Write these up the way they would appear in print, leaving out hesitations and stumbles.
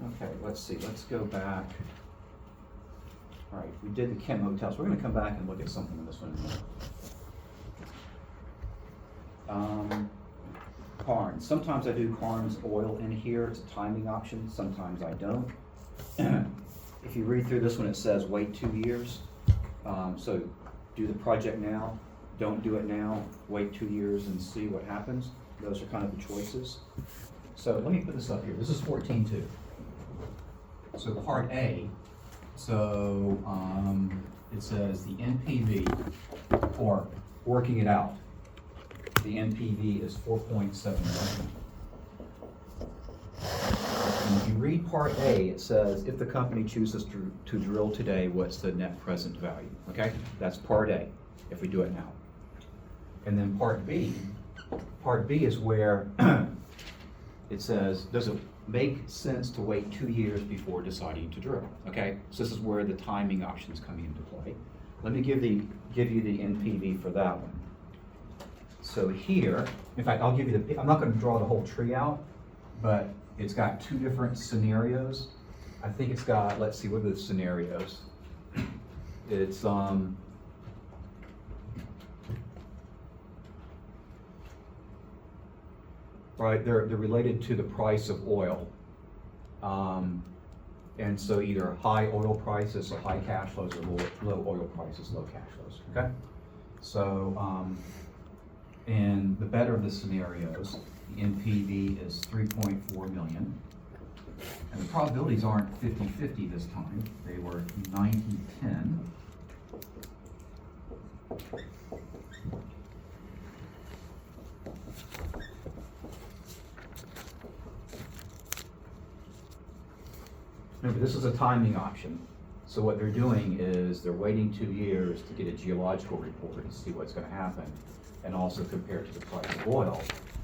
Okay, let's see, let's go back. All right, we did the Kim hotels. We're gonna come back and look at something in this one in a minute. Carnes. Sometimes I do Carnes oil in here. It's a timing option. Sometimes I don't. If you read through this one, it says wait 2 years. So do the project now. Don't do it now. Wait 2 years and see what happens. Those are kind of the choices. So let me put this up here. This is 14.2. So part A. So it says the NPV, or working it out. The NPV is 4.7 million. And if you read part A, it says if the company chooses to drill today, what's the net present value? Okay, that's part A, if we do it now. And then part B is where it says, does it make sense to wait 2 years before deciding to drill? Okay, so this is where the timing options come into play. Let me give you the NPV for that one. So here, in fact, I'll give you I'm not going to draw the whole tree out, but it's got 2 different scenarios. I think it's got, let's see, what are the scenarios? It's, right, they're related to the price of oil. And so either high oil prices, so high cash flows, or low oil prices, low cash flows, okay? So, and the better of the scenarios, the NPV is 3.4 million. And the probabilities aren't 50-50 this time. They were 90-10. Remember, this is a timing option. So what they're doing is they're waiting 2 years to get a geological report and see what's going to happen, and also compare it to the price of oil.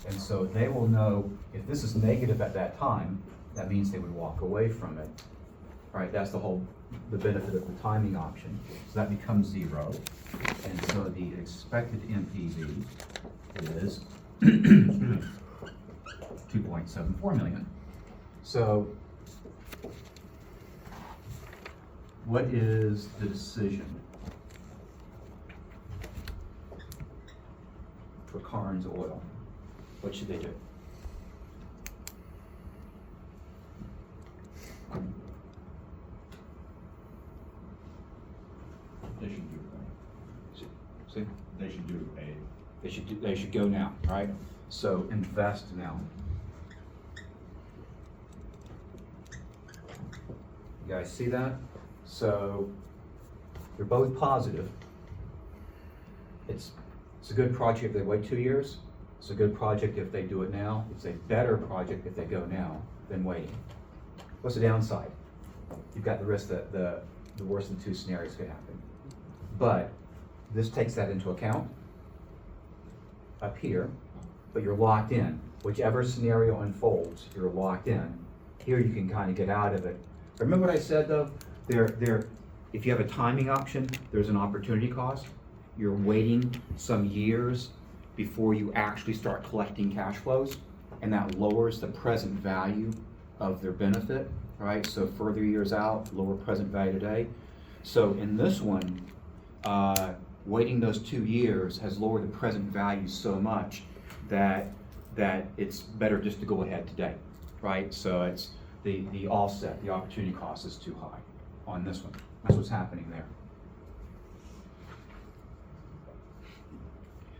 And so they will know if this is negative at that time, that means they would walk away from it. All right, that's the benefit of the timing option. So that becomes 0. And so the expected NPV is 2.74 million. So what is the decision for Carnes Oil? What should they do? They should do See? They should do A. They should go now, right? So invest now. You guys see that? So they're both positive. It's a good project if they wait 2 years. It's a good project if they do it now. It's a better project if they go now than waiting. What's the downside? You've got the risk that the worst of the 2 scenarios could happen. But this takes that into account up here, but you're locked in. Whichever scenario unfolds, you're locked in. Here you can kind of get out of it. Remember what I said though? If you have a timing option, there's an opportunity cost. You're waiting some years before you actually start collecting cash flows, and that lowers the present value of their benefit, right? So further years out, lower present value today. So in this one, waiting those 2 years has lowered the present value so much that it's better just to go ahead today, right? So it's the offset, the opportunity cost is too high on this one. That's what's happening there.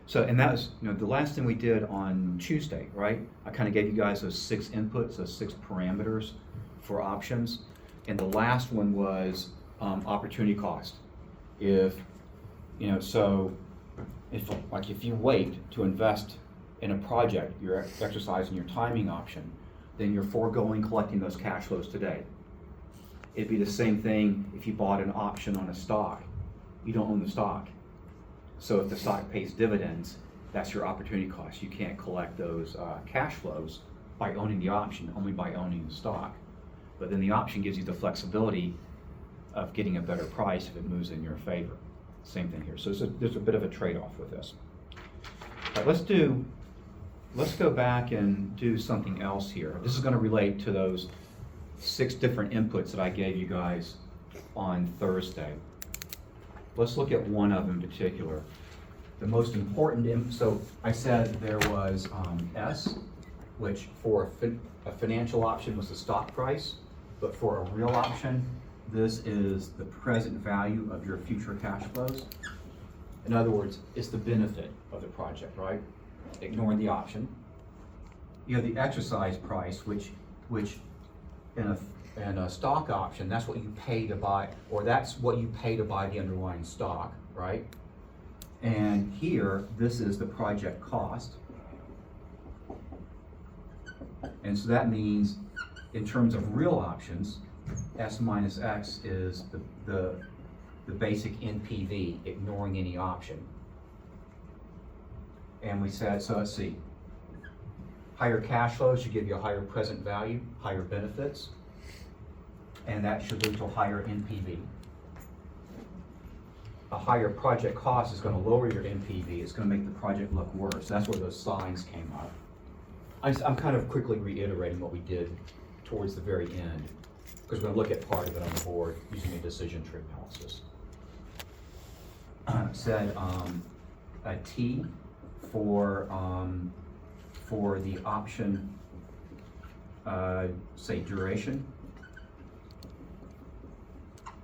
So, and that was, the last thing we did on Tuesday, right? I kind of gave you guys those 6 inputs, those 6 parameters for options. And the last one was opportunity cost. If you wait to invest in a project, you're exercising your timing option, then you're foregoing collecting those cash flows today. It'd be the same thing if you bought an option on a stock. You don't own the stock. So if the stock pays dividends, that's your opportunity cost. You can't collect those cash flows by owning the option, only by owning the stock. But then the option gives you the flexibility of getting a better price if it moves in your favor. Same thing here. So there's a bit of a trade-off with this. All right, let's go back and do something else here. This is going to relate to those 6 different inputs that I gave you guys on Thursday. Let's look at one of them in particular. The most important, so I said there was S, which for a financial option was the stock price, but for a real option, this is the present value of your future cash flows. In other words, it's the benefit of the project, right? Ignoring the option. You have the exercise price, which in a stock option, that's what you pay to buy, or that's what you pay to buy the underlying stock, right? And here, this is the project cost. And so that means, in terms of real options, S minus X is the basic NPV, ignoring any option. And we said, so let's see, higher cash flows should give you a higher present value, higher benefits, and that should lead to a higher NPV. A higher project cost is going to lower your NPV. It's going to make the project look worse. That's where those signs came up. I'm kind of quickly reiterating what we did towards the very end, because we're going to look at part of it on the board using a decision tree analysis. Said a T for the option, say duration.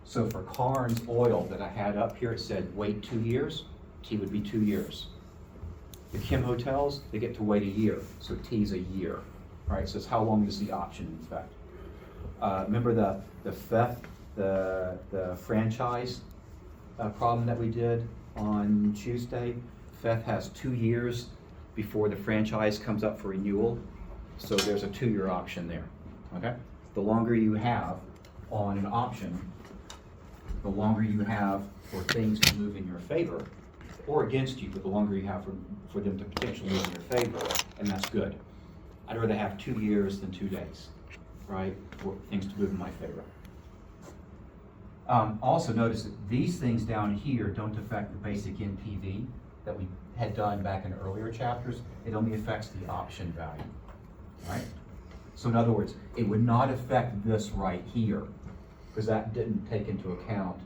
So for Carnes Oil that I had up here, it said wait 2 years, T would be 2 years. The Kim Hotels, they get to wait a year, so T's a year. All right, so it's how long is the option in effect. Remember the FEF, the franchise problem that we did on Tuesday? FEF has 2 years before the franchise comes up for renewal, so there's a 2-year option there, okay? The longer you have on an option, the longer you have for things to move in your favor, or against you, but the longer you have for them to potentially move in your favor, and that's good. I'd rather have 2 years than 2 days, right, for things to move in my favor. Also notice that these things down here don't affect the basic NPV that we had done back in earlier chapters. It only affects the option value, right? So in other words, it would not affect this right here, because that didn't take into account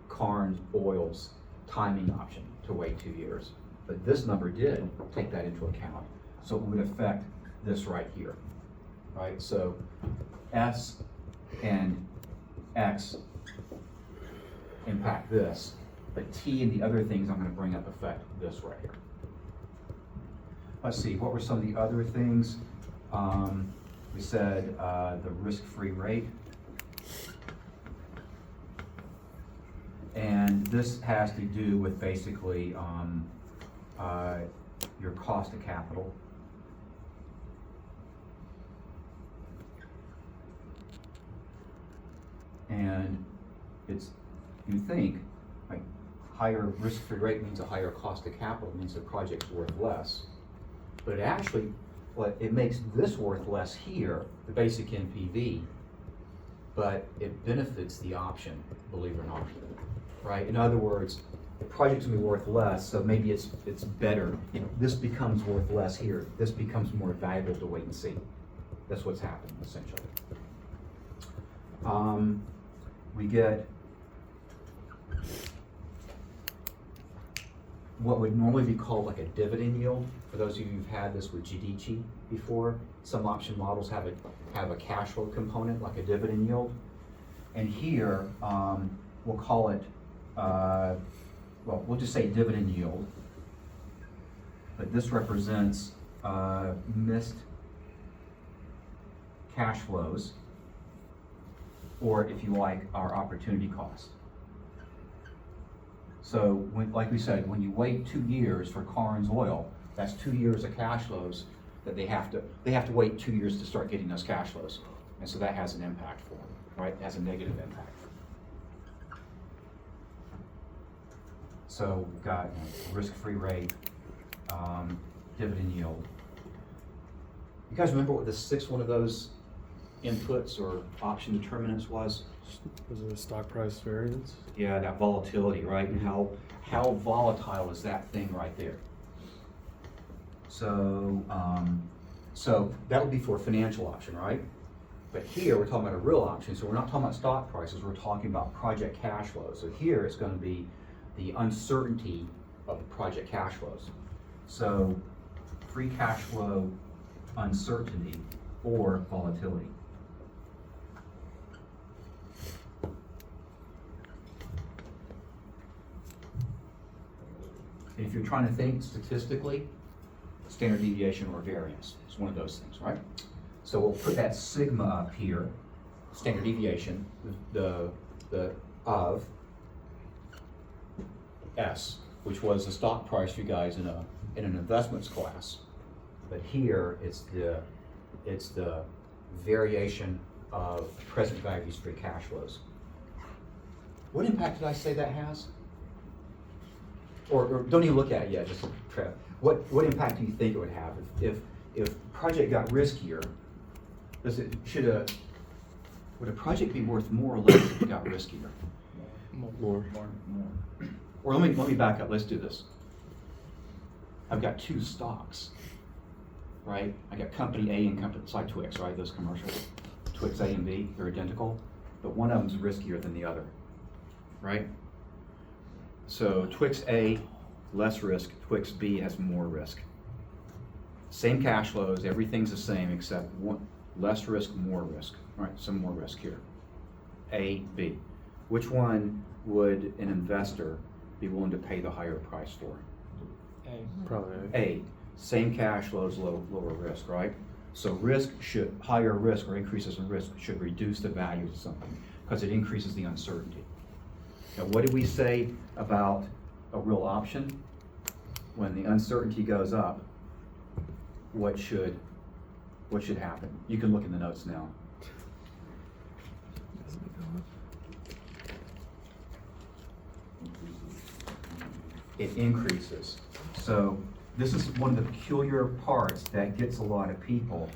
Carnes Oil's timing option to wait 2 years. But this number did take that into account. So it would affect this right here, right? So S and X impact this, but T and the other things I'm going to bring up affect this right here. Let's see, what were some of the other things? We said the risk-free rate. And this has to do with basically your cost of capital. And it's, you think, like, higher risk-free rate means a higher cost of capital, means the project's worth less. But it actually, it makes this worth less here, the basic NPV, but it benefits the option, believe it or not, right? In other words, the project's gonna be worth less, so maybe it's better. This becomes worth less here. This becomes more valuable to wait and see. That's what's happening, essentially. We get what would normally be called like a dividend yield. For those of you who've had this with Giudice before, some option models have a cash flow component, like a dividend yield. And here, we'll call it, well, we'll just say dividend yield. But this represents missed cash flows, or if you like, our opportunity cost. So, like we said, when you wait 2 years for Carnes Oil, that's 2 years of cash flows that they have to wait 2 years to start getting those cash flows. And so that has an impact for them, right? It has a negative impact. So we've got risk-free rate, dividend yield. You guys remember what the 6th one of those inputs or option determinants was? Was it a stock price variance? Yeah, that volatility, right? And how volatile is that thing right there? So, so that would be for a financial option, right? But here, we're talking about a real option, so we're not talking about stock prices, we're talking about project cash flows. So here, it's gonna be the uncertainty of the project cash flows. So, free cash flow uncertainty or volatility. If you're trying to think statistically, standard deviation or variance, it's one of those things, right? So we'll put that sigma up here, standard deviation, the of S, which was the stock price for you guys in an investments class. But here, it's the variation of present values free cash flows. What impact did I say that has? Or don't even look at it yet, just Trev. What impact do you think it would have if project got riskier? Would a project be worth more or less if it got riskier? More. Or let me back up. Let's do this. I've got two stocks, right? I got company A and company. It's like Twix, right? Those commercials. Twix A and B, they're identical, but one of them's riskier than the other, right? So Twix A, less risk. Twix B has more risk. Same cash flows, everything's the same except one, less risk, more risk. All right, some more risk here. A, B. Which one would an investor be willing to pay the higher price for? Probably. A, same cash flows, lower risk, right? So higher risk or increases in risk should reduce the value of something because it increases the uncertainty. Now, what did we say about a real option? When the uncertainty goes up, what should happen? You can look in the notes now. It increases. So this is one of the peculiar parts that gets a lot of people.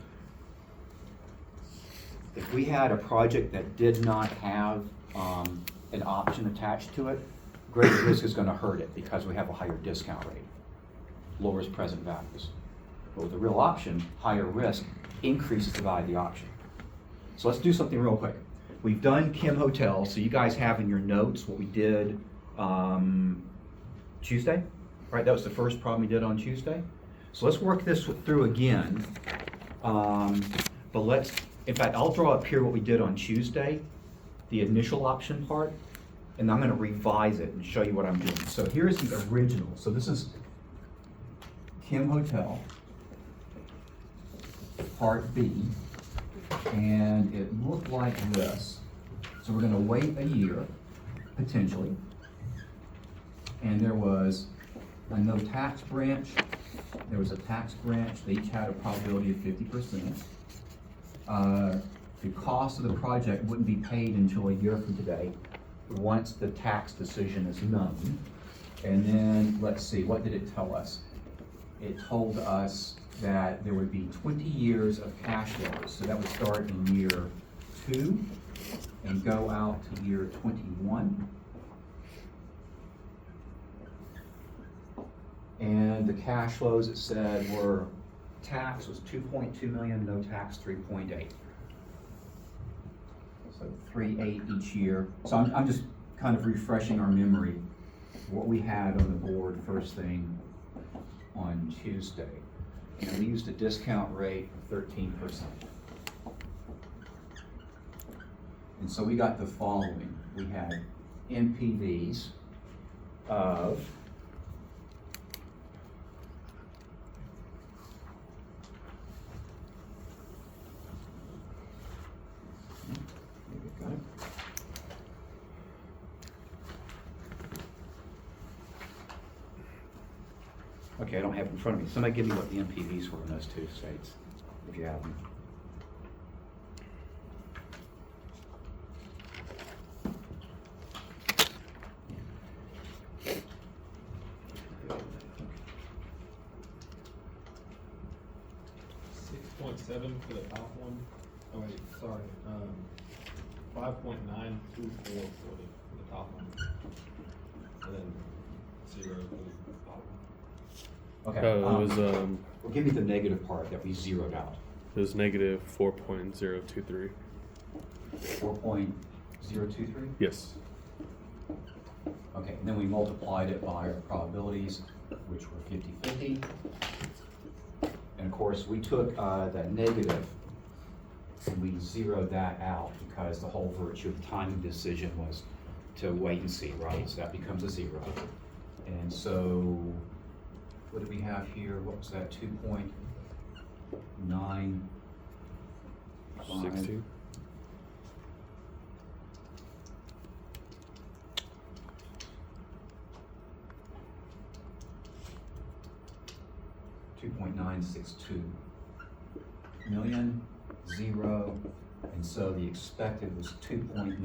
If we had a project that did not have an option attached to it, greater risk is going to hurt it because we have a higher discount rate, lowers present values. But with a real option, higher risk increases the value of the option. So let's do something real quick. We've done Kim Hotel, so you guys have in your notes what we did Tuesday, right? That was the first problem we did on Tuesday. So let's work this through again. But in fact, I'll draw up here what we did on Tuesday, the initial option part, and I'm going to revise it and show you what I'm doing. So here's the original. So this is Kim Hotel, part B, and it looked like this. So we're going to wait a year, potentially, and there was a no tax branch, there was a tax branch, they each had a probability of 50%. The cost of the project wouldn't be paid until a year from today, once the tax decision is known. And then, let's see, what did it tell us? It told us that there would be 20 years of cash flows. So that would start in year 2 and go out to year 21. And the cash flows, it said, were tax was 2.2 million, no tax 3.8. So 3.8 each year. So I'm just kind of refreshing our memory what we had on the board first thing on Tuesday. And we used a discount rate of 13%. And so we got the following. We had NPVs of okay, I don't have it in front of me. Somebody give me what the NPVs were in those two states, if you have them. .7 for the top one. Oh wait, sorry. 5.924 for the top one, and then 0 for the bottom one. Okay. It was well, give me the negative part that we zeroed out. it was negative 4.023. 4.023? Yes. Okay, and then we multiplied it by our probabilities, which were 50/50. And of course, we took that negative and we zeroed that out because the whole virtue of the timing decision was to wait and see, right? So that becomes a zero. And so, what do we have here? What was that, 2.9? 16. $2.962 million, zero, and so the expected was 2.962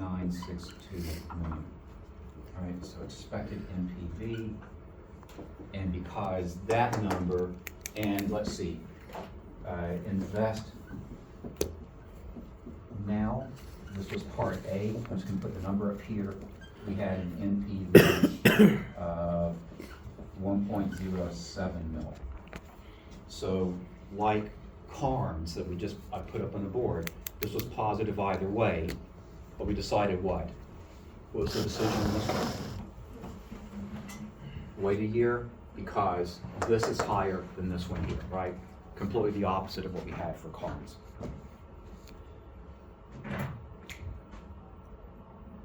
million. All right, so expected NPV, and because that number, and let's see, invest now, this was part A, I'm just gonna put the number up here. We had an NPV of 1.07 mil. So like Carnes that I put up on the board, this was positive either way, but we decided what? What was the decision on this one? Wait a year, because this is higher than this one here, right? Completely the opposite of what we had for Carnes.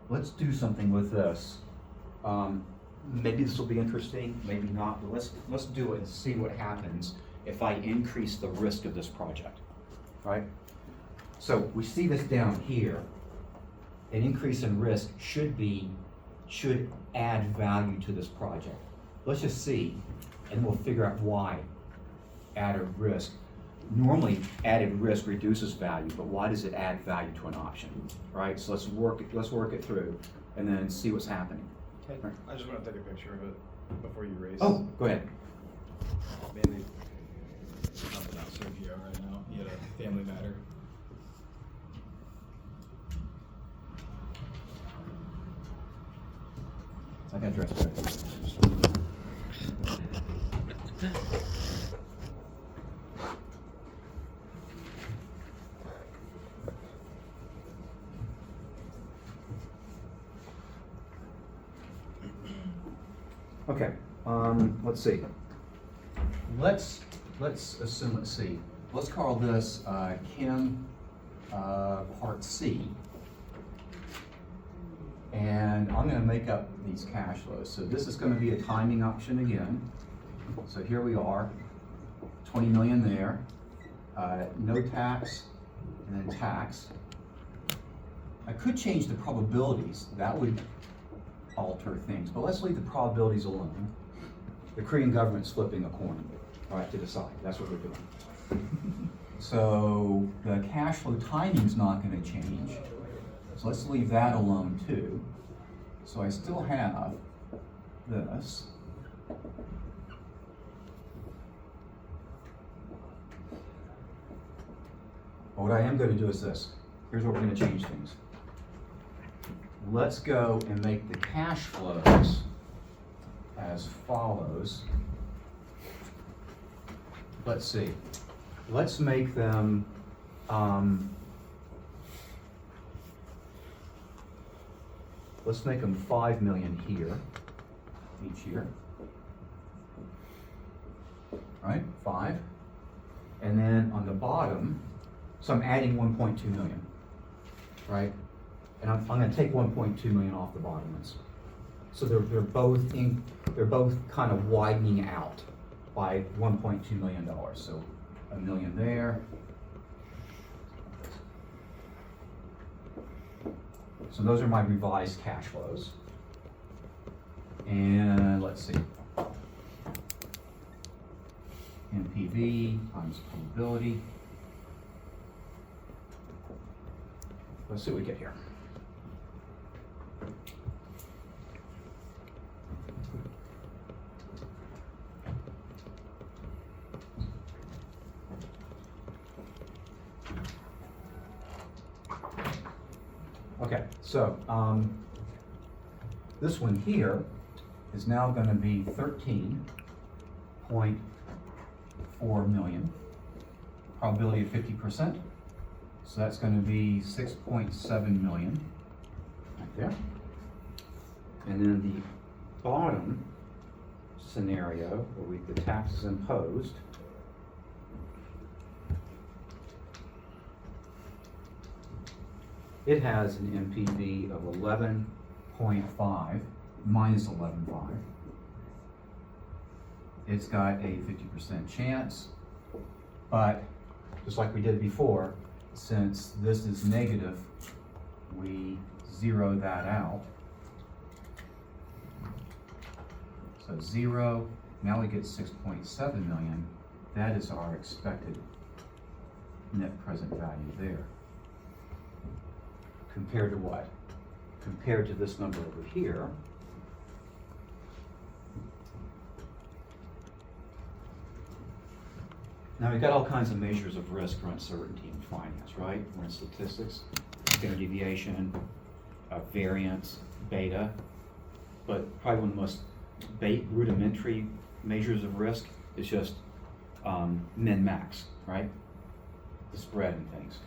Let's do something with this. Maybe this will be interesting, maybe not, but let's do it and see what happens if I increase the risk of this project, right? So we see this down here. An increase in risk should add value to this project. Let's just see, and we'll figure out why added risk. Normally, added risk reduces value, but why does it add value to an option, right? So let's work it through, and then see what's happening. Okay. I just want to take a picture of it before you raise. Oh, go ahead. Mainly helping out Sergio right now. He had a family matter. I got dressed better. Okay, let's see. Let's assume, let's see. Let's call this Chem Part C. And I'm gonna make up these cash flows. So this is gonna be a timing option again. So here we are, 20 million there, no tax, and then tax. I could change the probabilities. That would alter things, but let's leave the probabilities alone. The Korean government's flipping a coin, all right, to decide. That's what we're doing. So the cash flow timing's not gonna change. So let's leave that alone too. So I still have this. But what I am going to do is this. Here's where we're going to change things. Let's go and make the cash flows as follows. Let's see. Let's make them let's make them 5 million here each year. All right, 5. And then on the bottom, so I'm adding 1.2 million, right? And I'm going to take 1.2 million off the bottom ones. So they're both kind of widening out by $1.2 million. So $1 million there. So those are my revised cash flows. And let's see. NPV times probability. Let's see what we get here. Okay, so this one here is now going to be 13.4 million, probability of 50%. So that's gonna be 6.7 million, right there. And then the bottom scenario, where the tax is imposed, it has an NPV of 11.5, minus 11.5. It's got a 50% chance, but just like we did before, since this is negative, we zero that out. So 0, now we get 6.7 million. That is our expected net present value there. Compared to what? Compared to this number over here. Now we've got all kinds of measures of risk or uncertainty in finance, right? We're in statistics, standard deviation, variance, beta, but probably one of the most rudimentary measures of risk is just min-max, right? The spread and things.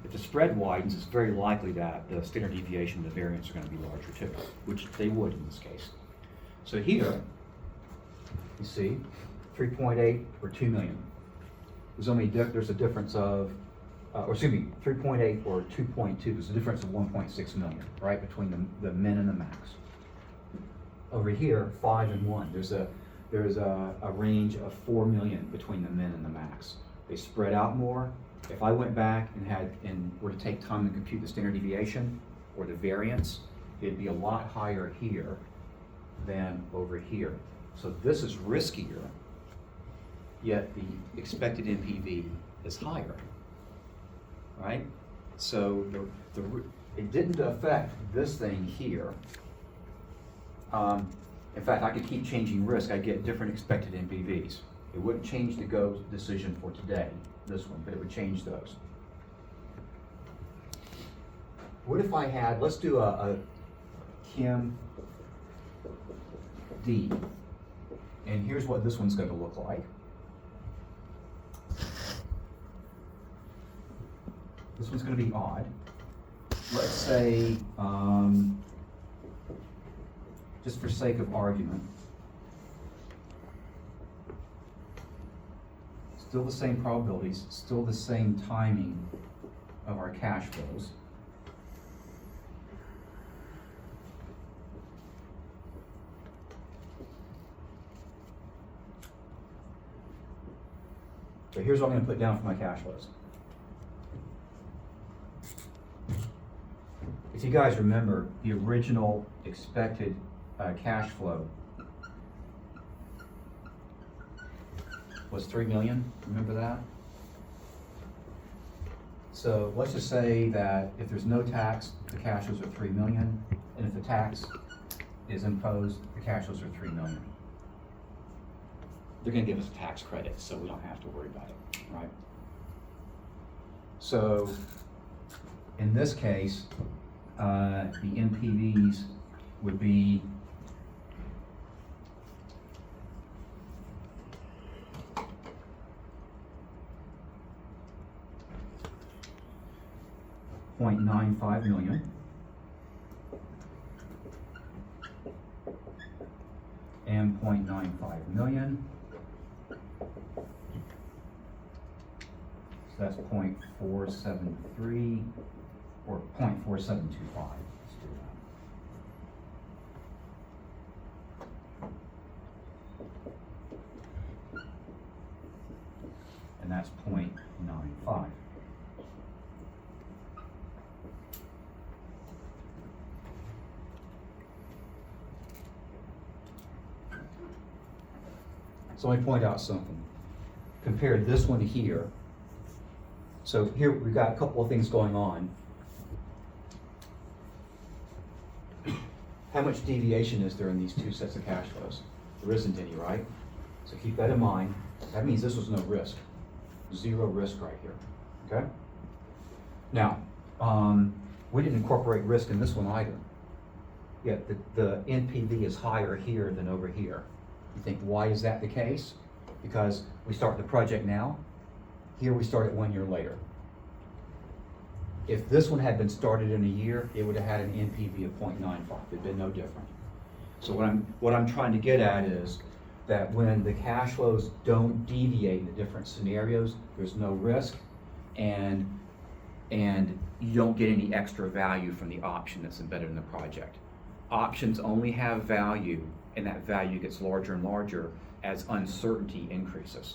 If the spread widens, it's very likely that the standard deviation and the variance are going to be larger too, which they would in this case. So here, you see, 3.8 or 2 million. There's a difference of, 3.8 or 2.2. There's a difference of 1.6 million, right, between the min and the max. Over here, 5 and 1. There's a range of 4 million between the min and the max. They spread out more. If I went back and were to take time and compute the standard deviation or the variance, it'd be a lot higher here than over here. So this is riskier, yet the expected NPV is higher, right? So it didn't affect this thing here. In fact, I could keep changing risk. I get different expected NPVs. It wouldn't change the go decision for today, this one, but it would change those. What if I had, let's do a Chem D, and here's what this one's going to look like. This one's going to be odd. Let's say, just for sake of argument, still the same probabilities, still the same timing of our cash flows. So here's what I'm going to put down for my cash flows. If you guys remember, the original expected cash flow was 3 million, remember that? So let's just say that if there's no tax, the cash flows are 3 million, and if the tax is imposed, the cash flows are 3 million. They're gonna give us a tax credit, so we don't have to worry about it, right? So in this case, the NPVs would be $0.95 million and 0.95 million. So that's 0.473 or 0.4725. Let's do that. And that's 0.95. So let me point out something. Compare this one here. So here we've got a couple of things going on. How much deviation is there in these two sets of cash flows? There isn't any, right? So keep that in mind. That means this was no risk. Zero risk right here, okay? Now, we didn't incorporate risk in this one either. Yet the NPV is higher here than over here. You think, why is that the case? Because we start the project now. Here we start it 1 year later. If this one had been started in a year, it would have had an NPV of 0.95. It'd been no different. So what I'm trying to get at is that when the cash flows don't deviate in the different scenarios, there's no risk, and you don't get any extra value from the option that's embedded in the project. Options only have value, and that value gets larger and larger as uncertainty increases.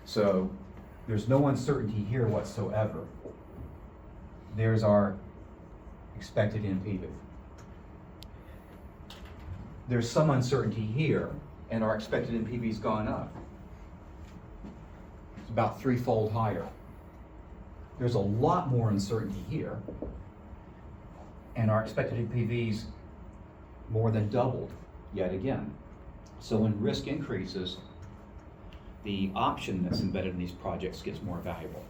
So there's no uncertainty here whatsoever. There's our expected NPV. There's some uncertainty here, and our expected NPV's gone up. It's about threefold higher. There's a lot more uncertainty here, and our expected NPV's more than doubled yet again. So when risk increases, the option that's embedded in these projects gets more valuable.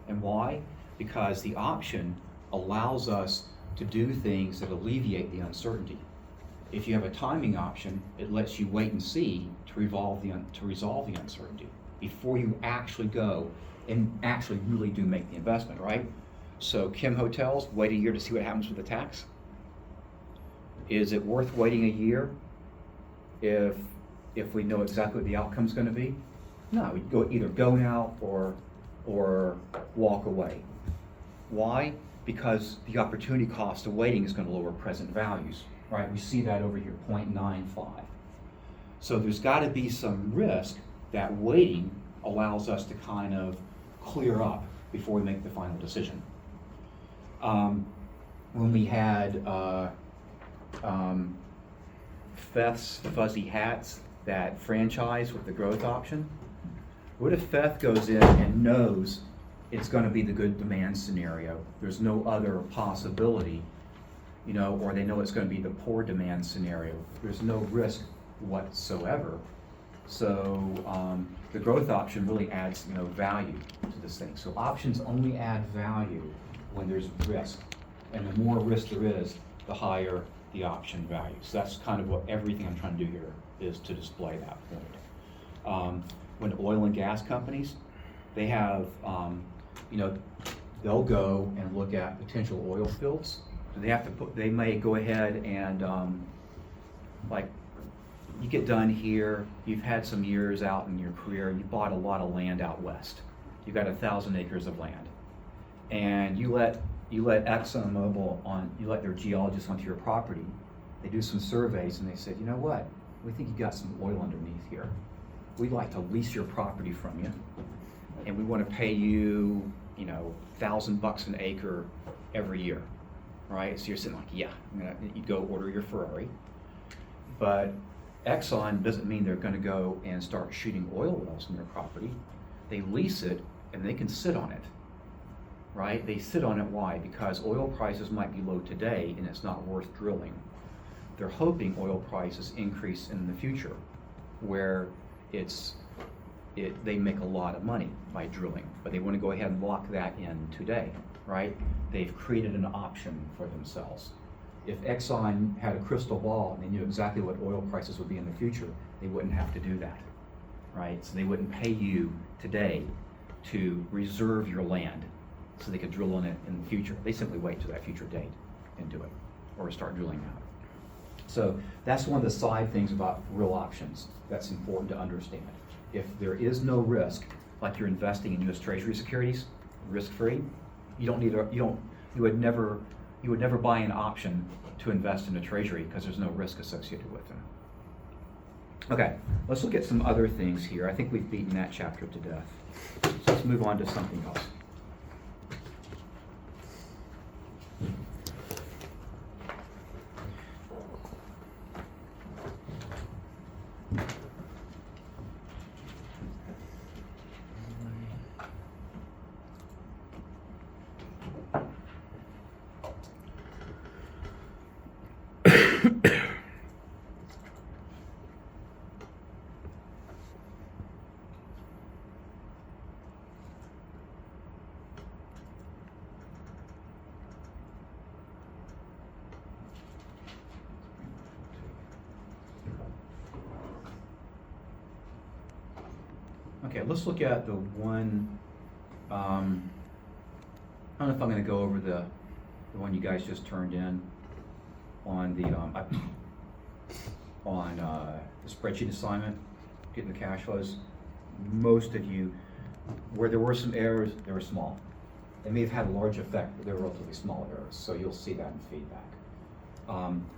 And why? Because the option allows us to do things that alleviate the uncertainty. If you have a timing option, it lets you wait and see to resolve the uncertainty before you actually go and actually really do make the investment, right? So Kim Hotels, wait a year to see what happens with the tax. Is it worth waiting a year if we know exactly what the outcome's going to be? No, we either go now or walk away. Why? Because the opportunity cost of waiting is going to lower present values, right? We see that over here, 0.95. So there's got to be some risk that waiting allows us to kind of clear up before we make the final decision. When we had Feth's Fuzzy Hats, that franchise with the growth option, what if Feth goes in and knows it's going to be the good demand scenario? There's no other possibility, or they know it's going to be the poor demand scenario. There's no risk whatsoever. So the growth option really adds, value to this thing. So options only add value when there's risk, and the more risk there is, the higher the option value. So that's kind of what everything I'm trying to do here is to display that point. When oil and gas companies, they have, they'll go and look at potential oil fields. They may go ahead and, like, you get done here, you've had some years out in your career, you bought a lot of land out west. You've got 1,000 acres of land. And you let ExxonMobil you let their geologists onto your property. They do some surveys and they said, you know what? We think you got some oil underneath here. We'd like to lease your property from you, and we want to pay you, $1,000 an acre every year, right? So you're sitting like, yeah, you go order your Ferrari. But Exxon doesn't mean they're going to go and start shooting oil wells in their property. They lease it and they can sit on it, right? They sit on it. Why? Because oil prices might be low today and it's not worth drilling. They're hoping oil prices increase in the future, where they make a lot of money by drilling, but they want to go ahead and lock that in today, right? They've created an option for themselves. If Exxon had a crystal ball and they knew exactly what oil prices would be in the future, they wouldn't have to do that, right? So they wouldn't pay you today to reserve your land so they could drill on it in the future. They simply wait to that future date and do it, or start drilling now. So that's one of the side things about real options that's important to understand. If there is no risk, like you're investing in U.S. Treasury securities, risk-free, you would never buy an option to invest in a Treasury because there's no risk associated with them. Okay, let's look at some other things here. I think we've beaten that chapter to death. So let's move on to something else. Okay, let's look at the one I don't know if I'm gonna go over the one you guys just turned in on the, the spreadsheet assignment, getting the cash flows. Most of you, where there were some errors, they were small. They may have had a large effect, but they were relatively small errors, so you'll see that in feedback.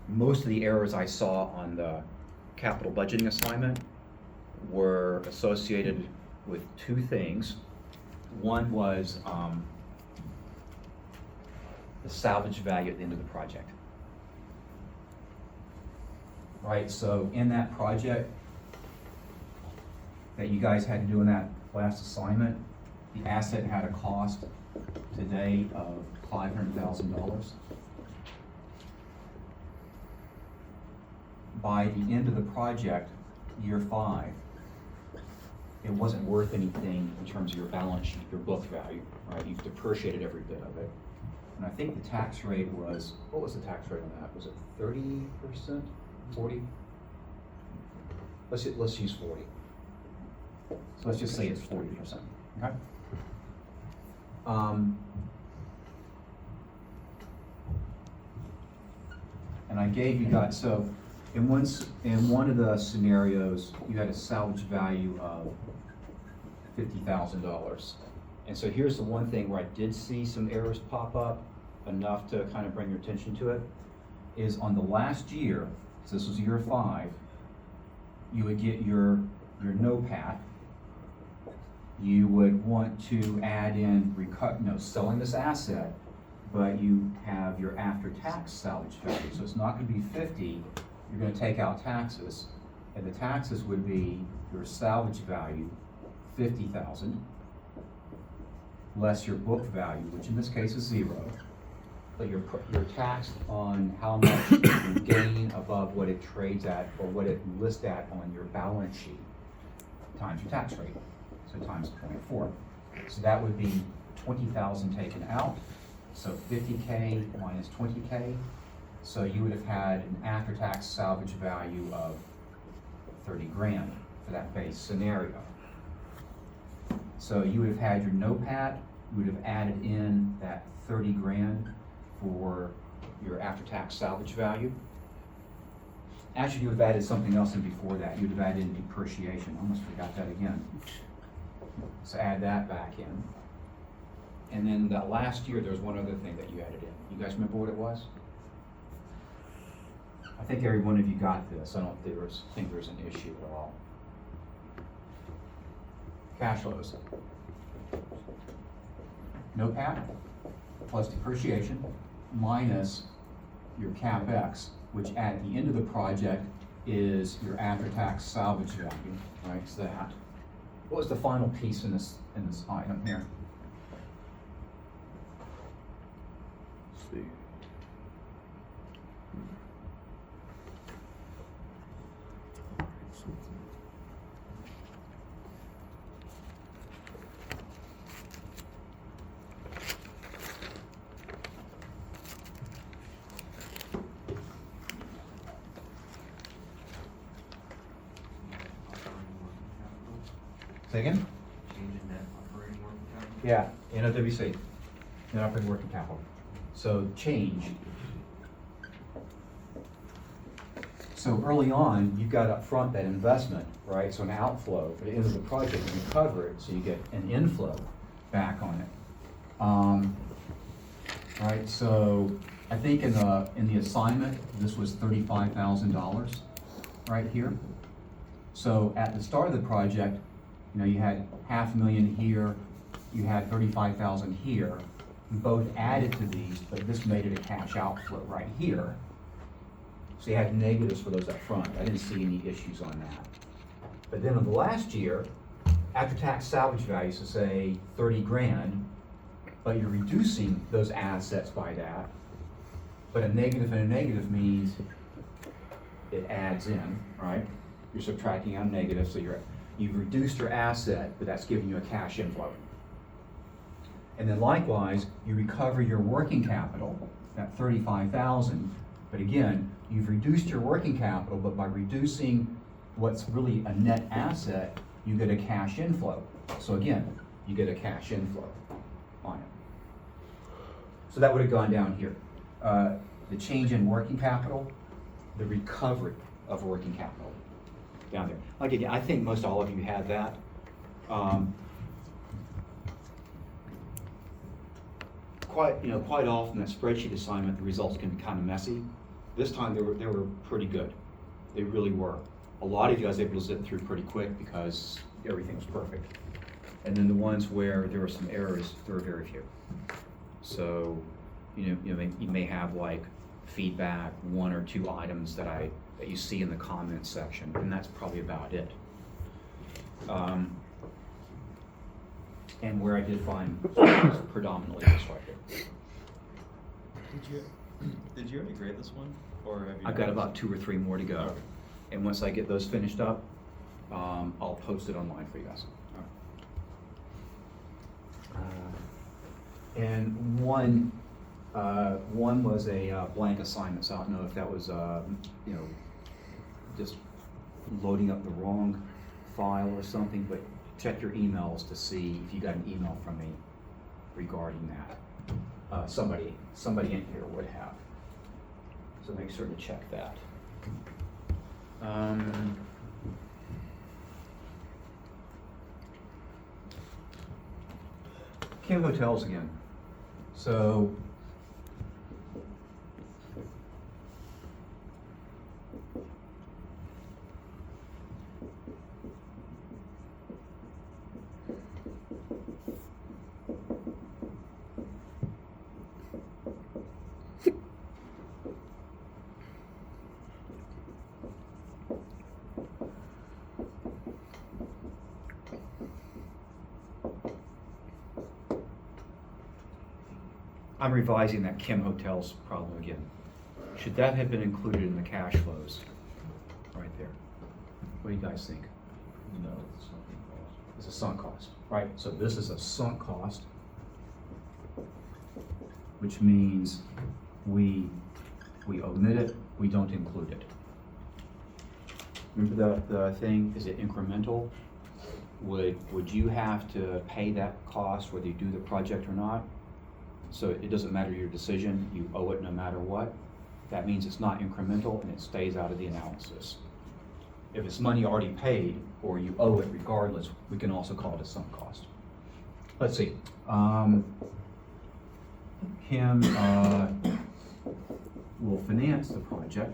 Most of the errors I saw on the capital budgeting assignment were associated with two things. One was the salvage value at the end of the project. Right, so in that project that you guys had to do in that last assignment, the asset had a cost today of $500,000. By the end of the project, year 5, it wasn't worth anything in terms of your balance sheet, your book value, right? You've depreciated every bit of it. And I think the tax rate was, what was the tax rate on that? Was it 30%, 40? Let's use 40. So let's just say it's 40%, okay? And I gave you guys, so in one of the scenarios, you had a salvage value of $50,000. And so here's the one thing where I did see some errors pop up, enough to kind of bring your attention to it, is on the last year, so this was year 5, you would get your NOPAT. You would want to add in selling this asset, but you have your after-tax salvage value. So it's not gonna be 50, you're gonna take out taxes, and the taxes would be your salvage value, 50,000, less your book value, which in this case is 0. But you're taxed on how much you gain above what it trades at or what it lists at on your balance sheet times your tax rate, so times 0.4. So that would be 20,000 taken out, so 50K minus 20K. So you would have had an after-tax salvage value of 30 grand for that base scenario. So you would have had your NOPAT, you would have added in that 30 grand for your after-tax salvage value. Actually, you would have added something else in before that. You would have added in depreciation. I almost forgot that again. So add that back in. And then that last year, there was one other thing that you added in. You guys remember what it was? I think every one of you got this. I don't think there's an issue at all. Cash flows. NOPAT plus depreciation minus your CapEx, which at the end of the project is your after-tax salvage value, right? It's that. What was the final piece in this item here? See. Say again? Changing net operating working capital? Yeah, NOWC, net operating working capital. So change. So early on, you've got up front that investment, right? So an outflow. At the end of the project, you cover it, so you get an inflow back on it. Right, so I think in the assignment, this was $35,000 right here. So at the start of the project, you had $500,000 here, you had 35,000 here, both added to these, but this made it a cash outflow right here. So you had negatives for those up front. I didn't see any issues on that. But then on the last year, after-tax salvage value, so say 30 grand, but you're reducing those assets by that, but a negative and a negative means it adds in, right? You're subtracting out negative, so you've reduced your asset, but that's giving you a cash inflow. And then likewise, you recover your working capital, that 35,000, but again, you've reduced your working capital, but by reducing what's really a net asset, you get a cash inflow. So again, you get a cash inflow on it. So that would have gone down here. The change in working capital, the recovery of working capital, down there. Like again, I think most all of you had that. Quite often that spreadsheet assignment, the results can be kind of messy. This time they were pretty good. They really were. A lot of you guys were able to zip through pretty quick because everything was perfect. And then the ones where there were some errors, there were very few. So, you may have like feedback, 1 or 2 items that you see in the comments section, and that's probably about it. And where I did find was predominantly this right here. Did you already grade this one, or have you? I've got about 2 or 3 more to go. Okay. And once I get those finished up, I'll post it online for you guys. And one was a blank assignment, so I don't know if that was, just loading up the wrong file or something, but check your emails to see if you got an email from me regarding that. Somebody in here would have. So make sure to check that. Kim Hotels again. So I'm revising that Kim Hotels problem again. Should that have been included in the cash flows? Right there. What do you guys think? No, it's something cost. It's a sunk cost, right? So this is a sunk cost, which means we omit it, we don't include it. Remember the thing, is it incremental? Would you have to pay that cost whether you do the project or not? So it doesn't matter your decision, you owe it no matter what. That means it's not incremental and it stays out of the analysis. If it's money already paid or you owe it regardless, we can also call it a sunk cost. Let's see. Kim will finance the project.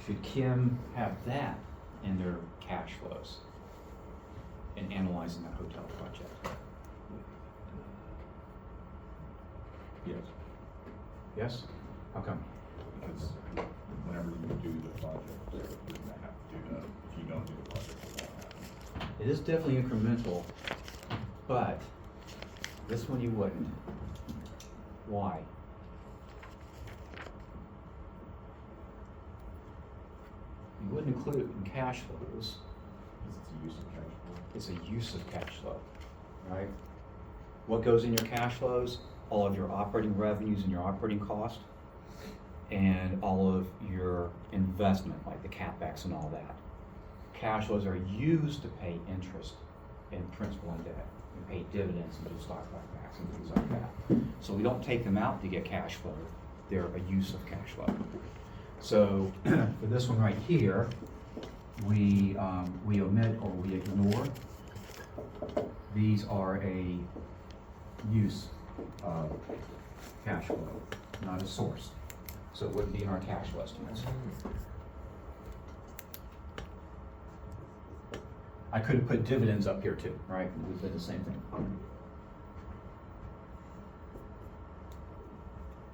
Should Kim have that in their cash flows in analyzing that hotel project? Yes, Yes? How come? because whenever you do the project, you're gonna have to do that. If you don't do the project, it won't happen. It is definitely incremental, but this one you wouldn't. Why? You wouldn't include it in cash flows. Because it's a use of cash flow. It's a use of cash flow, right? What goes in your cash flows? All of your operating revenues and your operating cost, and all of your investment, like the CapEx and all that. Cash flows are used to pay interest and principal and debt, and pay dividends and do stock buybacks and things like that. So we don't take them out to get cash flow. They're a use of cash flow. So for this one right here, we omit or we ignore. These are a use of cash flow, not a source. So it wouldn't be in our cash flow estimates. I could have put dividends up here too, right? It would have been the same thing.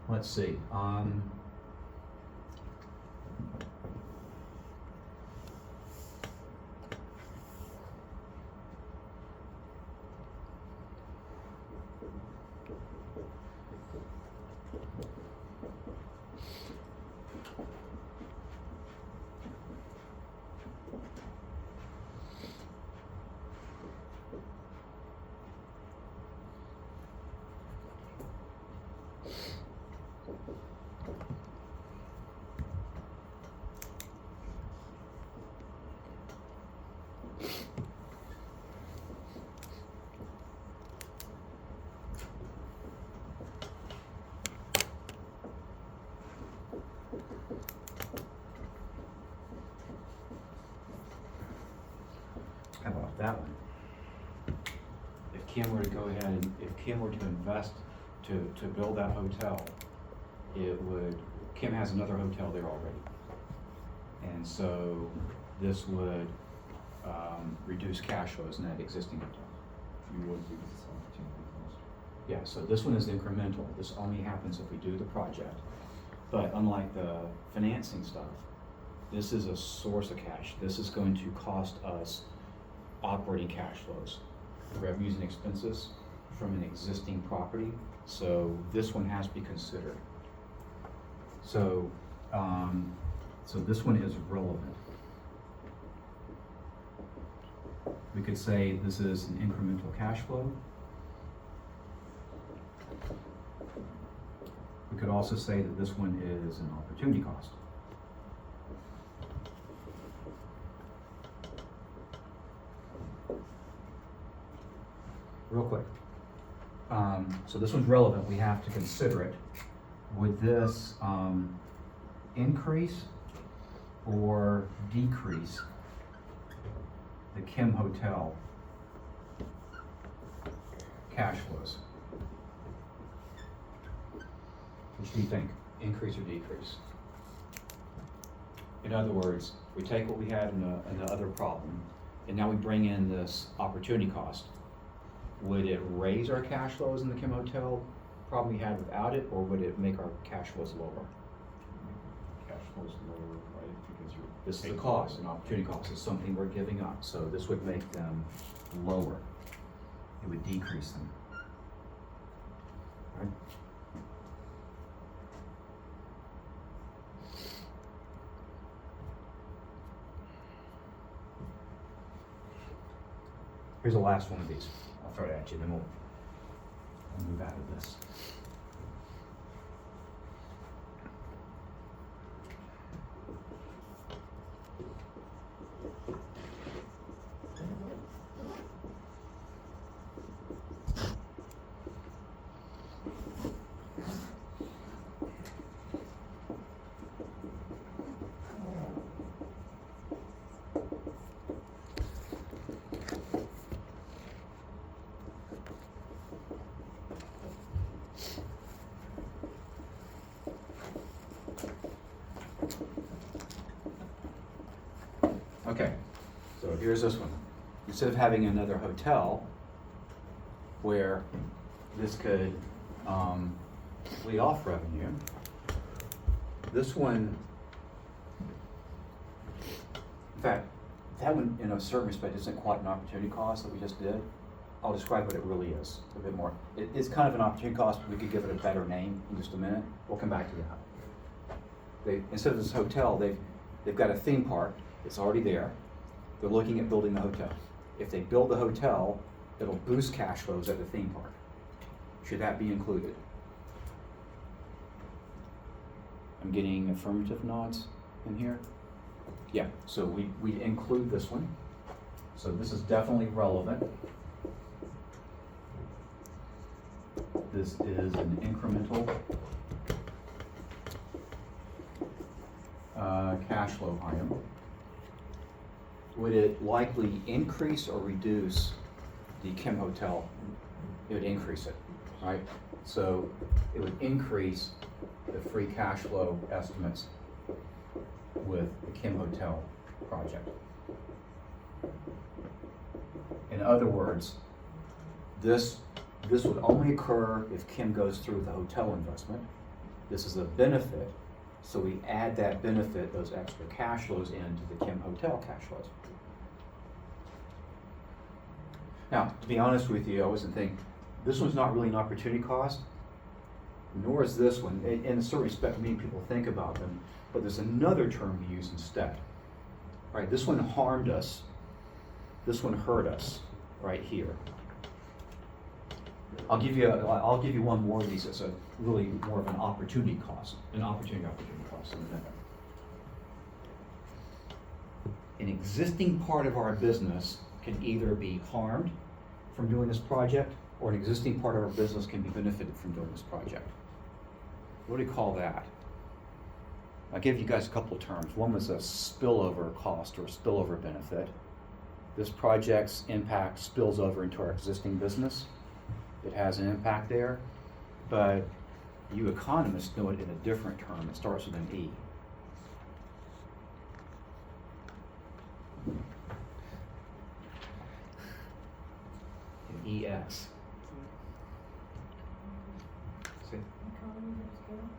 Let's see. Kim were to go ahead and, if Kim were to invest to build that hotel, it would, Kim has another hotel there already. And so this would, reduce cash flows in that existing hotel. You would do this opportunity cost. Yeah, so this one is incremental. This only happens if we do the project. But unlike the financing stuff, this is a source of cash. This is going to cost us operating cash flows, revenues and expenses from an existing property. So this one has to be considered. So, so this one is relevant. We could say this is an incremental cash flow. We could also say that this one is an opportunity cost. Real quick. So this one's relevant, we have to consider it. Would this increase or decrease the Kim Hotel cash flows? Which do you think, increase or decrease? In other words, we take what we had in the other problem, and now we bring in this opportunity cost. Would it raise our cash flows in the Kim Hotel problem we had without it, or would it make our cash flows lower? Cash flows lower, right, because you're. This is the cost, an opportunity cost is something we're giving up, so this would make them lower. It would decrease them. Right? Here's the last one of these. I'll throw it at you, then we'll move out of this. Okay, so here's this one. Instead of having another hotel where this could lead off revenue, this one, in fact, that one in a certain respect isn't quite an opportunity cost that we just did. I'll describe what it really is a bit more. It is kind of an opportunity cost, but we could give it a better name in just a minute. We'll come back to that. Instead of this hotel, they've got a theme park. It's already there. They're looking at building the hotel. If they build the hotel, it'll boost cash flows at the theme park. Should that be included? I'm getting affirmative nods in here. Yeah, so we include this one. So this is definitely relevant. This is an incremental cash flow item. Would it likely increase or reduce the Kim Hotel? It would increase it, right? So it would increase the free cash flow estimates with the Kim Hotel project. In other words, this would only occur if Kim goes through with the hotel investment. This is a benefit, so we add that benefit, those extra cash flows into the Kim Hotel cash flows. Now, to be honest with you, I wasn't thinking, this one's not really an opportunity cost, nor is this one. In a certain respect, many people think about them, but there's another term we use instead. Right, this one harmed us, this one hurt us, right here. I'll give you one more of these as a really more of an opportunity cost, an opportunity cost in a minute. An existing part of our business can either be harmed from doing this project, or an existing part of our business can be benefited from doing this project. What do you call that? I'll give you guys a couple of terms. One was a spillover cost or spillover benefit. this project's impact spills over into our existing business. It has an impact there, but you economists know it in a different term. It starts with an E. An EX. See?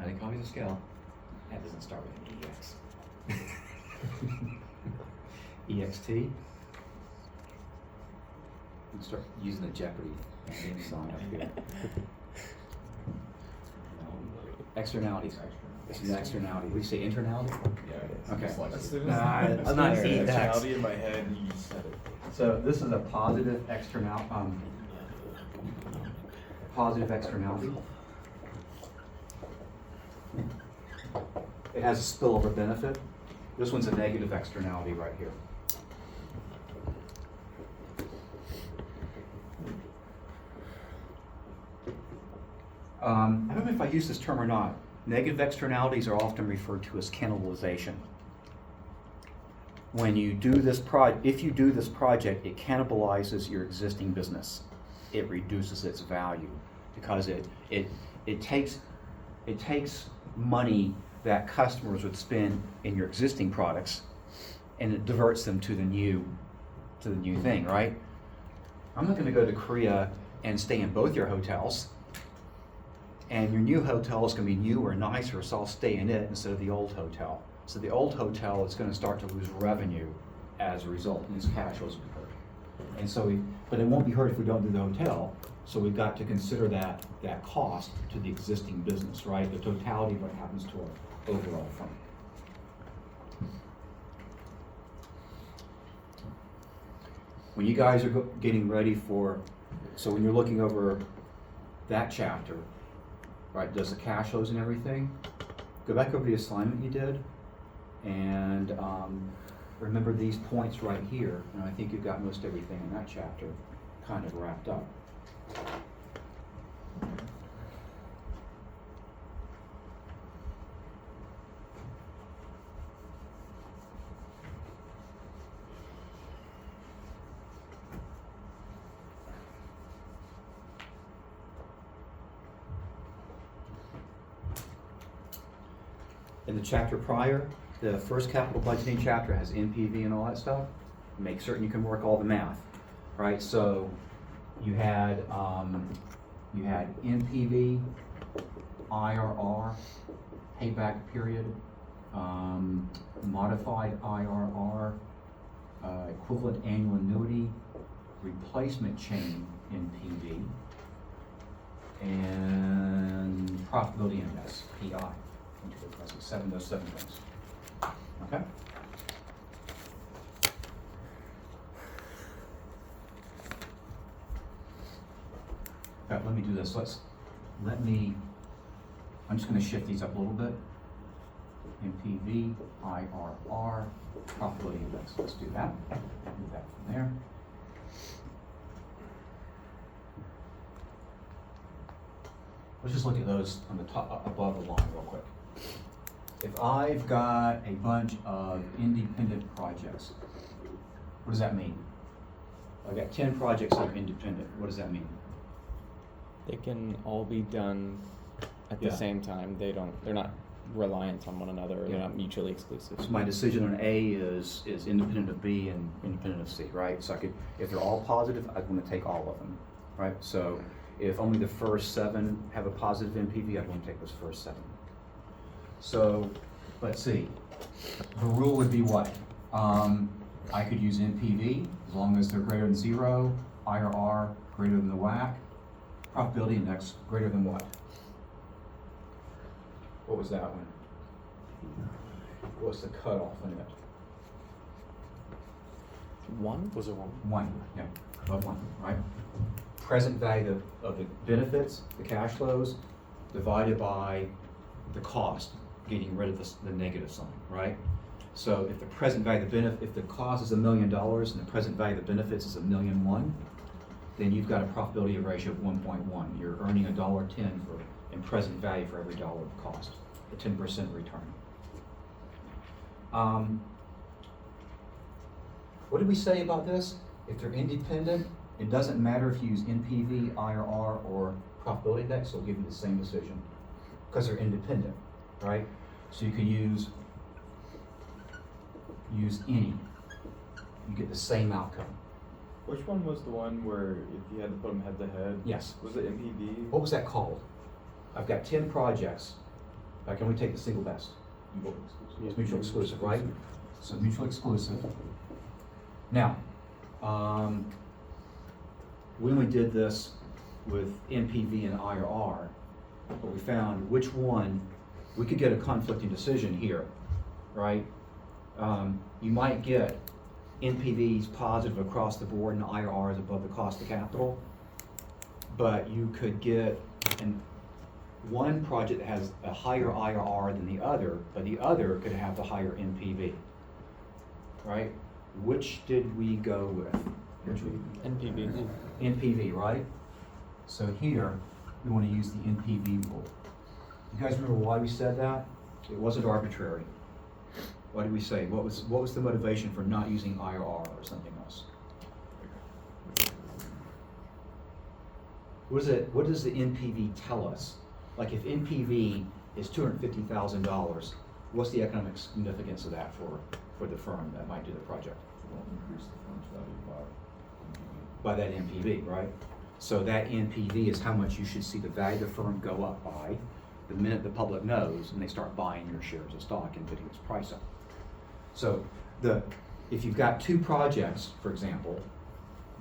An economies of scale. That doesn't start with an EX. EXT. You start using the Jeopardy sign up here. Externalities. This is externality. We say internality? Yeah, it is. Okay. It's like- As soon as- Nah, as I'm not soon as eating the that. externality in my head, you said it. So this is a positive positive externality. It has a spillover benefit. This one's a negative externality right here. I don't know if I use this term or not. Negative externalities are often referred to as cannibalization. When you do this if you do this project, it cannibalizes your existing business. It reduces its value because it takes money that customers would spend in your existing products and it diverts them to the new thing, right? I'm not going to go to Korea and stay in both your hotels. And your new hotel is going to be newer, nicer, so I'll stay in it instead of the old hotel. So the old hotel is going to start to lose revenue as a result, and its cash flows will be hurt. And so, but it won't be hurt if we don't do the hotel. So we've got to consider that cost to the existing business, right? The totality of what happens to our overall firm. When you guys are getting ready so when you're looking over that chapter, right, does the cash flows and everything, go back over the assignment you did and remember these points right here, and I think you've got most everything in that chapter kind of wrapped up. In the chapter prior, the first capital budgeting chapter has NPV and all that stuff. Make certain you can work all the math, right? So you had NPV, IRR, payback period, modified IRR, equivalent annual annuity, replacement chain NPV, and profitability index, PI. Those seven things. Okay? Okay, let me do this. I'm just going to shift these up a little bit. NPV, IRR, profitability index. Let's do that. Move that from there. Let's just look at those on the top, above the line real quick. If I've got a bunch of independent projects, what does that mean? I've got 10 projects that are independent. What does that mean? They can all be done at the Yeah. same time. They're not reliant on one another, or Yeah. they're not mutually exclusive. So my decision on A is independent of B and independent of C, right? So if they're all positive, I want to take all of them, right? So if only the first 7 have a positive NPV, I want to take those first 7. So let's see. The rule would be what? I could use NPV as long as they're greater than 0, IRR greater than the WACC, profitability index greater than what? What was that one? What's the cutoff on it? 1? Was it one? 1, yeah, above 1, right? Present value of the benefits, the cash flows, divided by the cost, getting rid of the negative sign, right? So if the present value of the benefit, if the cost is $1 million and the present value of the benefits is $1,000,001, then you've got a profitability ratio of 1.1. You're earning $1.10 in present value for every dollar of cost, a 10% return. What did we say about this? If they're independent, it doesn't matter if you use NPV, IRR, or profitability index, it'll give you the same decision, because they're independent, right? So you can use any, you get the same outcome. Which one was the one where if you had to put them head to head? Yes. Was it MPV? What was that called? I've got 10 projects, I can only take the single best. It's mutual exclusive, right? So mutual exclusive. Now, we only did this with NPV and IRR, but we found which one, we could get a conflicting decision here, right? You might get NPVs positive across the board and IRRs above the cost of capital, but you could get one project that has a higher IRR than the other, but the other could have the higher NPV, right? Which did we go with? NPV. NPV, right? So here, we want to use the NPV rule. You guys remember why we said that? It wasn't arbitrary. What did we say? What was the motivation for not using IRR or something else? What does the NPV tell us? Like if NPV is $250,000, what's the economic significance of that for the firm that might do the project? Will increase the firm's value By that NPV, right? So that NPV is how much you should see the value of the firm go up by the minute the public knows and they start buying your shares of stock and bidding its price up. So if you've got two projects, for example,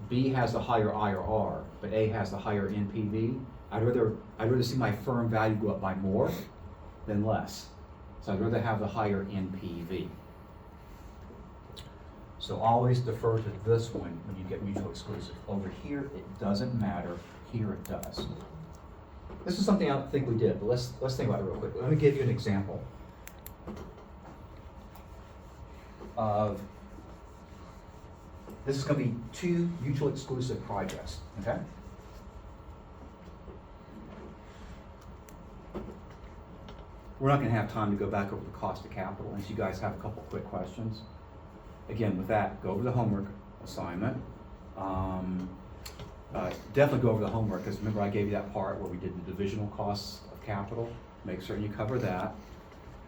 B has the higher IRR, but A has the higher NPV, I'd rather see my firm value go up by more than less. So I'd rather have the higher NPV. So always defer to this one when you get mutual exclusive. Over here, it doesn't matter. Here it does. This is something I don't think we did, but let's think about it real quick. Let me give you an example of, this is going to be two mutual exclusive projects, okay? We're not going to have time to go back over the cost of capital unless you guys have a couple quick questions. Again, with that, go over the homework assignment. Definitely go over the homework, because remember I gave you that part where we did the divisional costs of capital. Make certain you cover that.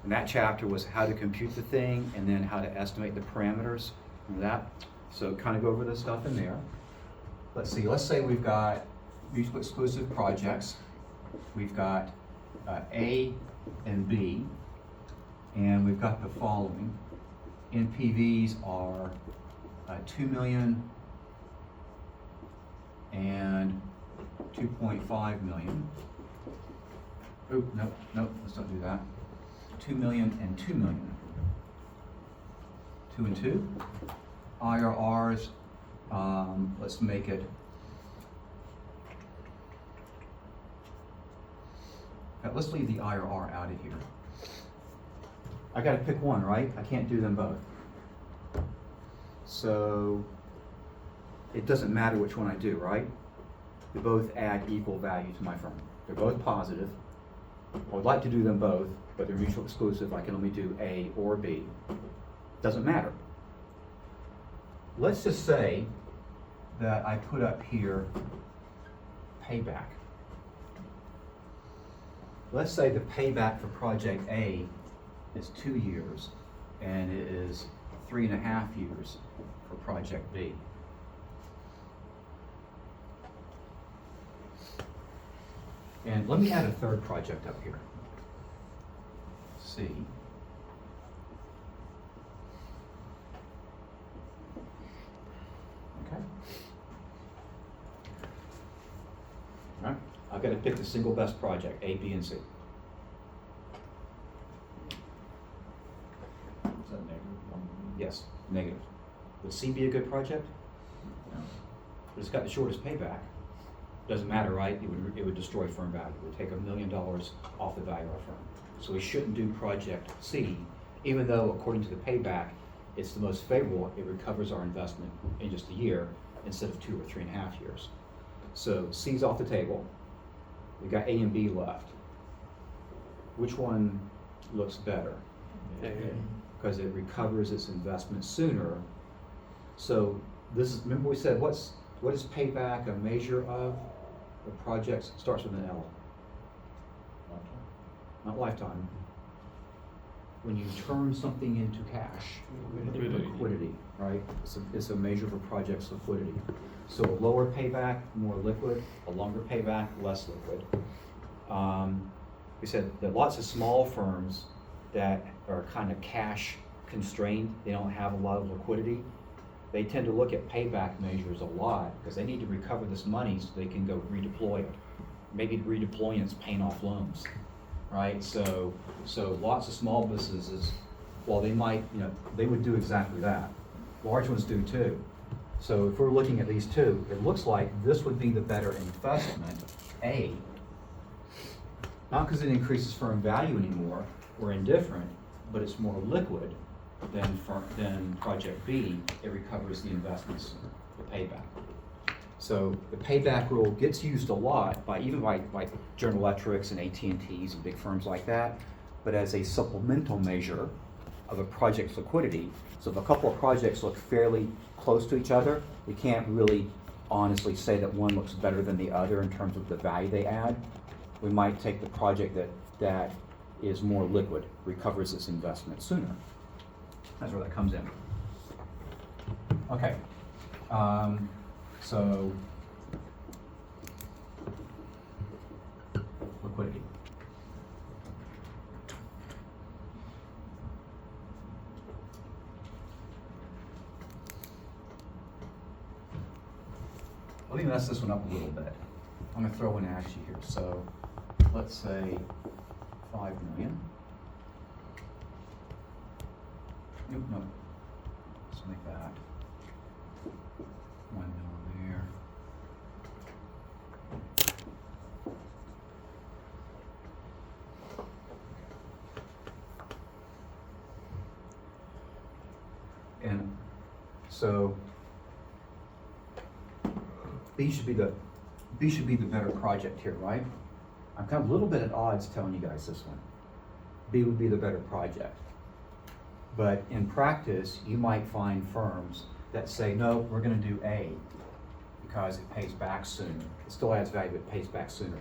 And that chapter was how to compute the thing and then how to estimate the parameters. Remember that? So kind of go over the stuff in there. Let's see, let's say we've got mutual exclusive projects. We've got A and B, and we've got the following. NPVs are 2 million and 2.5 million. Oh, no, let's not do that. 2 million and 2 million. 2 and 2. IRRs, let's make it, let's leave the IRR out of here. I gotta pick one, right? I can't do them both. So it doesn't matter which one I do, right? They both add equal value to my firm. They're both positive. I would like to do them both, but they're mutually exclusive. I can only do A or B. Doesn't matter. Let's just say that I put up here payback. Let's say the payback for project A is 2 years, and it is 3.5 years for project B. And let me add a third project up here. C. Okay. All right. I've got to pick the single best project, A, B, and C. Is that negative? Yes, negative. Would C be a good project? No. But it's got the shortest payback. Doesn't matter, right? It would destroy firm value. It would take $1 million off the value of our firm. So we shouldn't do project C, even though according to the payback, it's the most favorable. It recovers our investment in just a year instead of 2 or 3.5 years. So C's off the table. We got A and B left. Which one looks better? Because it recovers its investment sooner So this is, remember we said, what is payback a measure of? The project starts with an L, not lifetime. When you turn something into cash, liquidity, right? It's a measure of a project's liquidity. So a lower payback, more liquid, a longer payback, less liquid. We said that lots of small firms that are kind of cash constrained, they don't have a lot of liquidity, they tend to look at payback measures a lot because they need to recover this money so they can go redeploy it. Maybe redeploying is paying off loans, right? So lots of small businesses, while they might, they would do exactly that. Large ones do too. So if we're looking at these two, it looks like this would be the better investment, A. Not because it increases firm value anymore, or indifferent, but it's more liquid than project B. It recovers the investments, the payback. So the payback rule gets used a lot by General Electrics and AT&Ts and big firms like that, but as a supplemental measure of a project's liquidity. So if a couple of projects look fairly close to each other, you can't really honestly say that one looks better than the other in terms of the value they add. We might take the project that is more liquid, recovers its investment sooner. That's where that comes in. Okay. So liquidity. Let me mess this one up a little bit. I'm gonna throw one at you here. So let's say 5 million. Nope, no. Let's make that 1 mil there. And so B should be the better project here, right? I'm kind of a little bit at odds telling you guys this one. B would be the better project. But in practice, you might find firms that say, no, we're gonna do A because it pays back sooner. It still adds value, but it pays back sooner.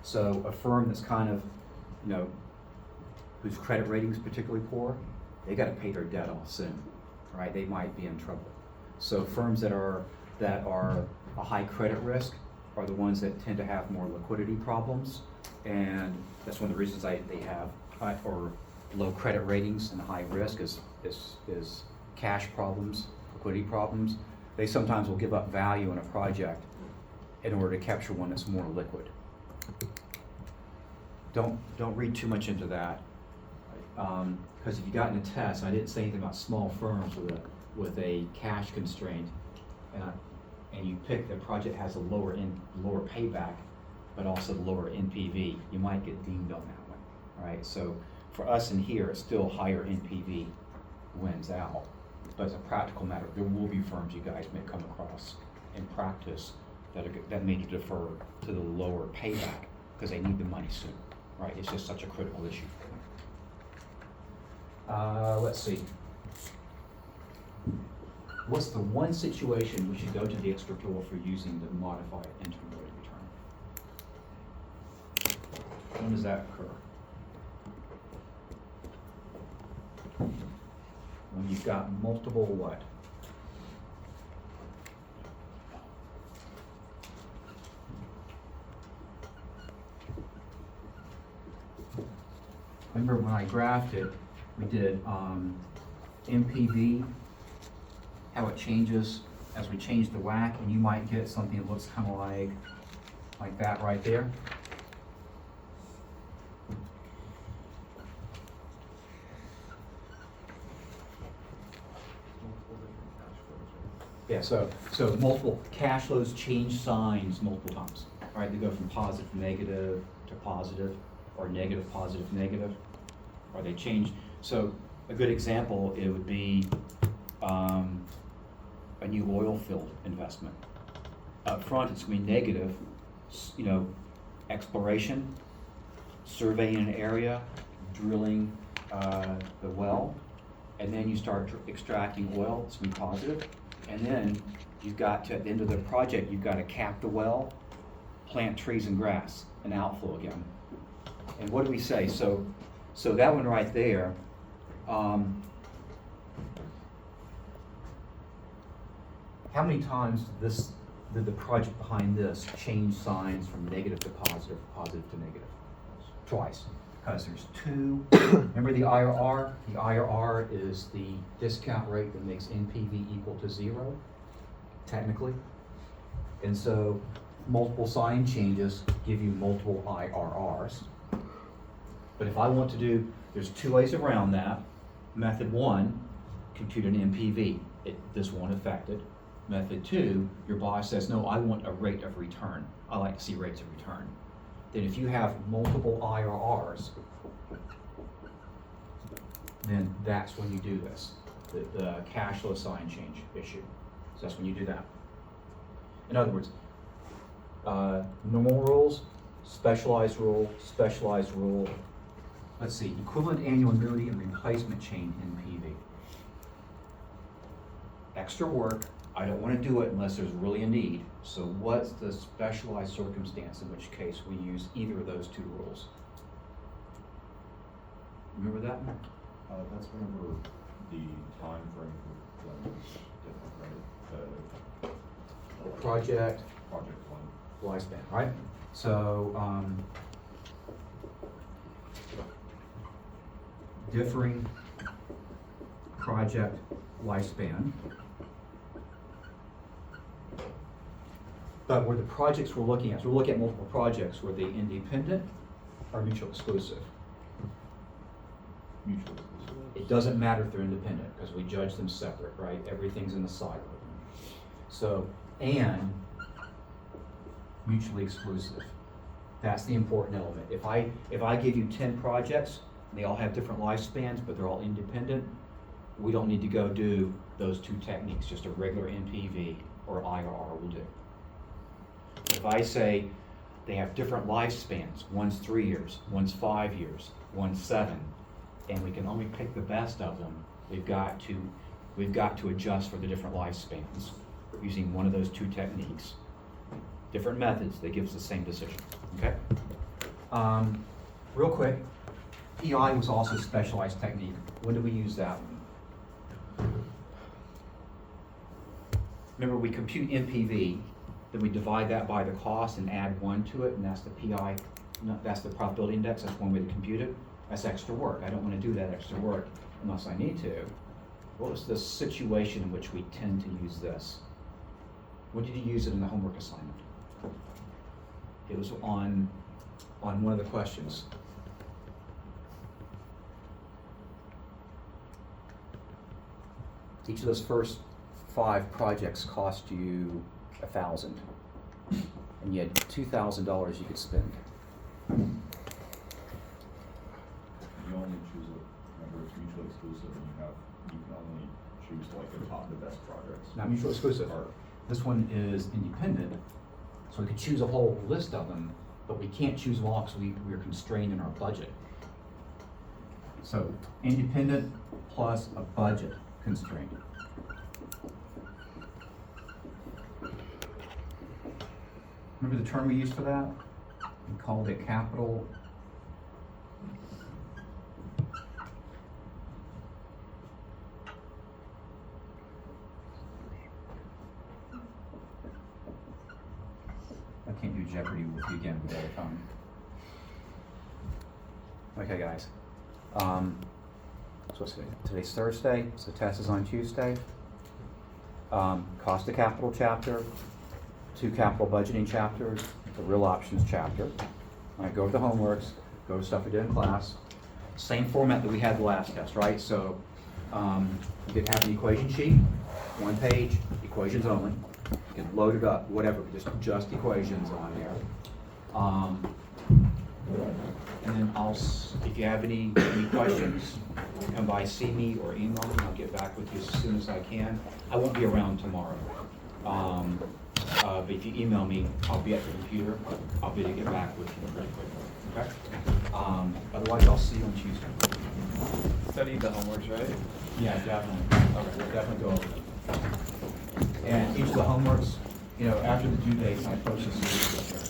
So a firm that's kind of, whose credit rating is particularly poor, they gotta pay their debt off soon, right? They might be in trouble. So firms that are a high credit risk are the ones that tend to have more liquidity problems. And that's one of the reasons they have high or low credit ratings and high risk is cash problems, liquidity problems. They sometimes will give up value in a project in order to capture one that's more liquid. Don't read too much into that. Because if you got in a test, I didn't say anything about small firms with a cash constraint, and you pick the project has a lower payback, but also lower NPV, you might get deemed on that one, right? So for us in here, it's still higher NPV wins out, but as a practical matter, there will be firms you guys may come across in practice that may defer to the lower payback because they need the money soon, right? It's just such a critical issue for them. Let's see. What's the one situation we should go to the extra tool for using the modified internal rate of return? When does that occur? When you've got multiple what? Remember when I graphed it, we did MPV, how it changes as we change the WACC, and you might get something that looks kind of like that right there. Yeah, so multiple cash flows change signs multiple times, right? They go from positive to negative to positive, or negative, positive, negative, or they change. So a good example, it would be a new oil field investment. Up front, it's going to be negative, exploration, surveying an area, drilling the well, and then you start extracting oil, it's going to be positive. And then you've got to, at the end of the project, you've got to cap the well, plant trees and grass, and outflow again. And what do we say? So that one right there, how many times did the project behind this change signs from negative to positive, positive to negative? Twice. Because there's two, remember the IRR? The IRR is the discount rate that makes NPV equal to 0, technically. And so multiple sign changes give you multiple IRRs. But if I want to do, there's two ways around that. Method 1, compute an NPV. This won't affect it. Method 2, your boss says, no, I want a rate of return. I like to see rates of return. Then if you have multiple IRRs, then that's when you do this, the cash flow sign change issue. So that's when you do that. In other words, normal rules, specialized rule, specialized rule. Let's see, equivalent annual annuity and replacement chain NPV. Extra work, I don't want to do it unless there's really a need. So what's the specialized circumstance in which case we use either of those two rules? Remember that one? That's whenever the time frame for when is different, right? The Project one. lifespan, right? So, differing project lifespan. But where the projects we're looking at, so we're looking at multiple projects, were they independent or mutual exclusive? Mutual exclusive. It doesn't matter if they're independent, because we judge them separate, right? Everything's in the silo. So, and mutually exclusive. That's the important element. If I give you 10 projects, and they all have different lifespans, but they're all independent, we don't need to go do those two techniques, just a regular NPV or IRR will do. If I say they have different lifespans, one's 3 years, one's 5 years, one's 7, and we can only pick the best of them, we've got to adjust for the different lifespans using one of those two techniques. Different methods, they give us the same decision, okay? Real quick, PI was also a specialized technique. When did we use that one? Remember, we compute NPV, then we divide that by the cost and add 1 to it, and that's the PI, that's the probability index, that's one way to compute it. That's extra work. I don't want to do that extra work unless I need to. What was the situation in which we tend to use this? When did you use it in the homework assignment? It was on one of the questions. Each of those first 5 projects cost you $1,000, and you had $2,000 you could spend. You only choose remember it's mutually exclusive, and you can only choose like the best projects. Not mutually exclusive. Or- This one is independent, so we could choose a whole list of them, but we can't choose them all because we're constrained in our budget. So independent plus a budget constraint. Remember the term we used for that? We called it capital. I can't do Jeopardy with you again today, Okay, guys. So what's today? Today's Thursday, so test is on Tuesday. Cost of capital chapter, 2 capital budgeting chapters, the real options chapter. All right, go over the homeworks, go over stuff we did in class. Same format that we had the last test, right? So you could have an equation sheet, 1 page, equations only. You can load it up, whatever, just equations on there. And then if you have any questions, come by, see me or email me, I'll get back with you as soon as I can. I won't be around tomorrow. But if you email me, I'll be at the computer. I'll be able to get back with you pretty quickly, okay? Otherwise, I'll see you on Tuesday. Study the homeworks, right? Yeah, definitely. Okay, definitely go over it. And each of the homeworks, you know, after the due dates, I post this.